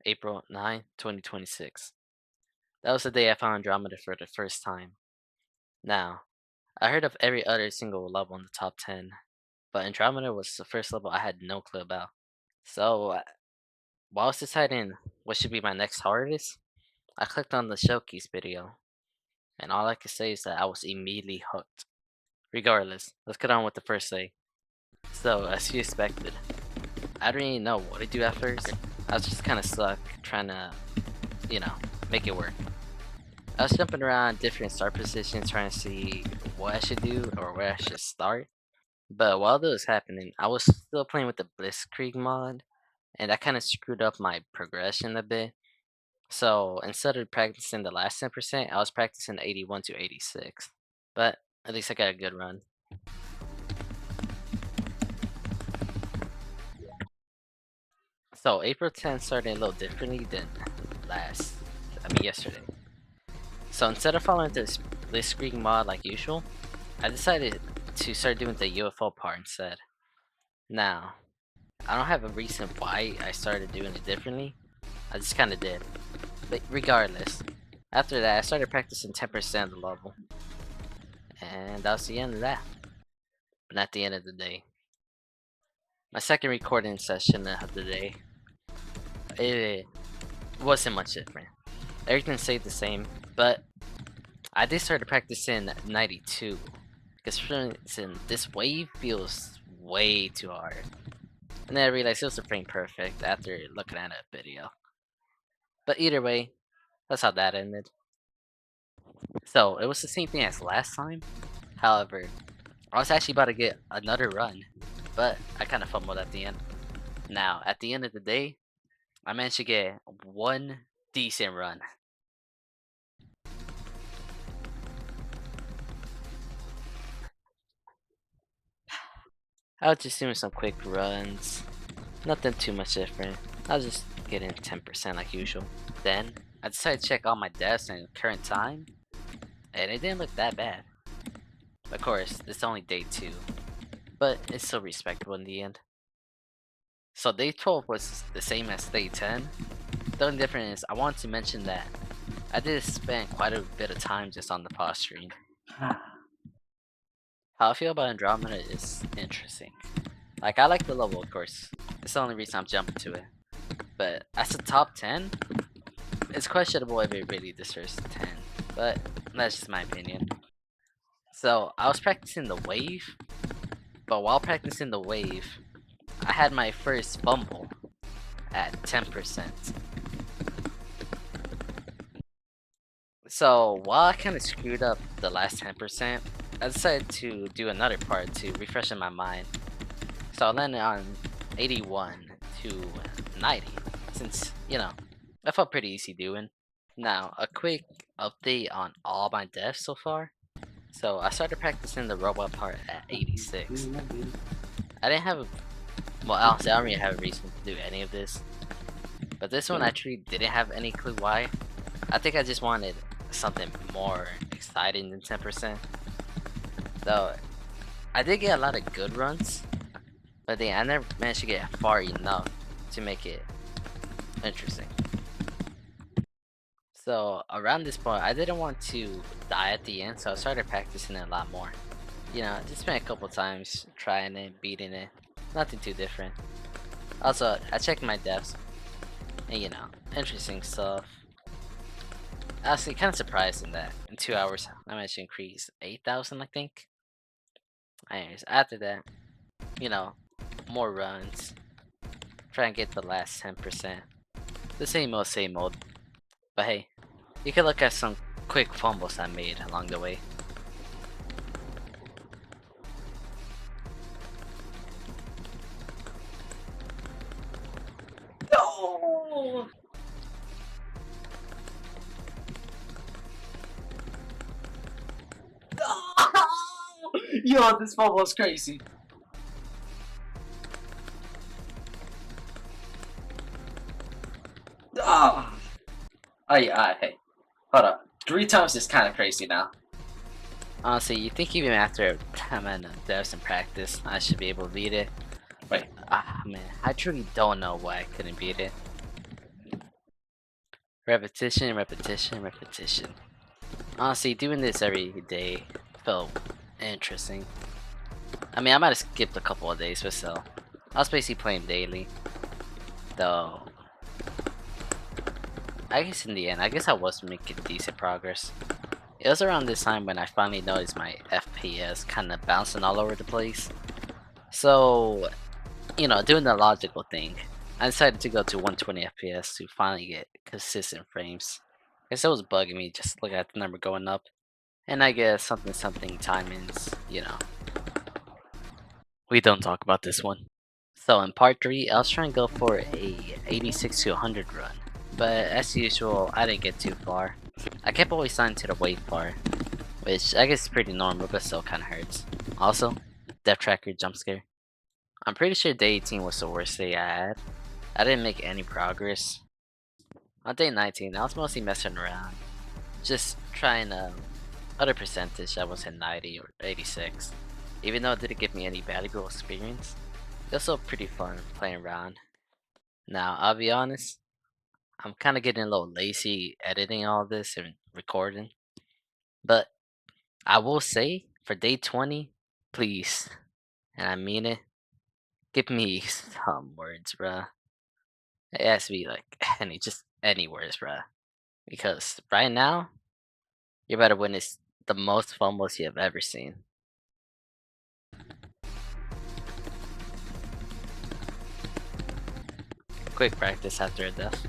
April 9, 2026. That was the day I found Andromeda for the first time. Now, I heard of every other single level in the top 10, but Andromeda was the first level I had no clue about. So, while I was deciding what should be my next hardest, I clicked on the showcase video, and all I could say is that I was immediately hooked. Regardless, let's get on with the first day. So, as you expected, I didn't even know what to do at first. I was just kind of stuck trying to, you know, make it work. I was jumping around different start positions trying to see what I should do or where I should start. But while that was happening, I was still playing with the Blitzkrieg mod, and that kind of screwed up my progression a bit. So instead of practicing the last 10%, I was practicing 81 to 86. But at least I got a good run. So April 10th started a little differently than yesterday. So instead of following this Blitzkrieg mod like usual, I decided to start doing the UFO part instead. Now, I don't have a reason why I started doing it differently. I just kind of did. But regardless, after that, I started practicing 10% of the level. And that was the end of that. But not the end of the day. My second recording session of the day, it wasn't much different. Everything stayed the same, but I did start practicing 92. Because for some reason, this wave feels way too hard. And then I realized it was a frame perfect after looking at a video. But either way, that's how that ended. So, it was the same thing as last time. However, I was actually about to get another run, but I kind of fumbled at the end. Now, at the end of the day, I managed to get one decent run. I was just doing some quick runs, nothing too much different. I was just getting 10% like usual. Then, I decided to check all my deaths and current time, and it didn't look that bad. Of course, it's only day 2, but it's still respectable in the end. So day 12 was the same as day 10. The only difference is I want to mention that I did spend quite a bit of time just on the pause screen. How I feel about Andromeda is interesting. Like, I like the level, of course. It's the only reason I'm jumping to it. But as a top 10, it's questionable if it really deserves 10. But that's just my opinion. So, I was practicing the wave. But while practicing the wave, I had my first fumble at 10%. So while I kind of screwed up the last 10%, I decided to do another part to refresh in my mind. So I landed on 81 to 90, since, I felt pretty easy doing. Now, a quick update on all my deaths so far. So I started practicing the robot part at 86. I didn't have well, honestly, I don't really have a reason to do any of this. But this one actually didn't have any clue why. I think I just wanted something more exciting than 10%. Though, I did get a lot of good runs, but then I never managed to get far enough to make it interesting. So, around this point, I didn't want to die at the end, so I started practicing it a lot more. Just spent a couple times trying it, beating it. Nothing too different. Also, I checked my deaths, and interesting stuff. Honestly, kind of surprising that in 2 hours I managed to increase 8,000, I think. Anyways, after that, you know, more runs. Try and get the last 10%. The same old. But hey, you can look at some quick fumbles I made along the way. No! Yo, this fumble was crazy. Oh, yeah, hey, hold up. 3 times is kind of crazy now. Honestly, you think even after time and devs and practice, I should be able to beat it? Wait, man, I truly don't know why I couldn't beat it. Repetition, repetition, repetition. Honestly, doing this every day felt interesting. I mean, I might have skipped a couple of days, but still. I was basically playing daily. Though, I guess in the end, I guess I was making decent progress. It was around this time when I finally noticed my FPS kind of bouncing all over the place. So, doing the logical thing, I decided to go to 120 FPS to finally get consistent frames. Guess it was bugging me just looking at the number going up. And I guess something something timings, we don't talk about this one. So in part 3, I was trying to go for a 86 to 100 run. But as usual, I didn't get too far. I kept always signing to the wait part, which I guess is pretty normal, but still kinda hurts. Also, Death Tracker jump scare. I'm pretty sure day 18 was the worst day I had. I didn't make any progress. On day 19, I was mostly messing around, just trying other percentage. I was at 90 or 86. Even though it didn't give me any valuable experience, it was still pretty fun playing around. Now, I'll be honest, I'm kind of getting a little lazy editing all this and recording, but I will say for day 20, please, and I mean it, give me some words, bruh. It has to be like just any words, bruh. Because right now, you're about to witness the most fumbles you have ever seen. Quick practice after a death.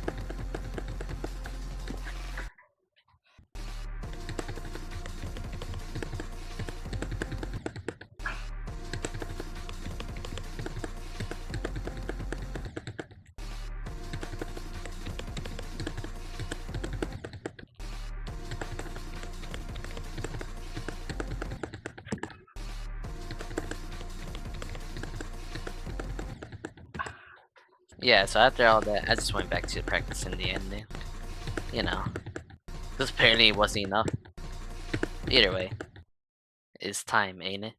Yeah, so after all that, I just went back to practicing the ending. You know, because apparently it wasn't enough. Either way, it's time, ain't it?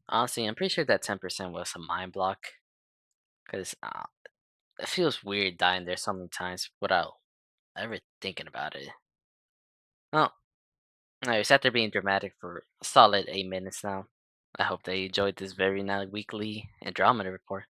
Honestly, I'm pretty sure that 10% was a mind block. Because it feels weird dying there so many times without ever thinking about it. Well, anyways, after being dramatic for a solid 8 minutes now, I hope they enjoyed this very night weekly Andromeda report.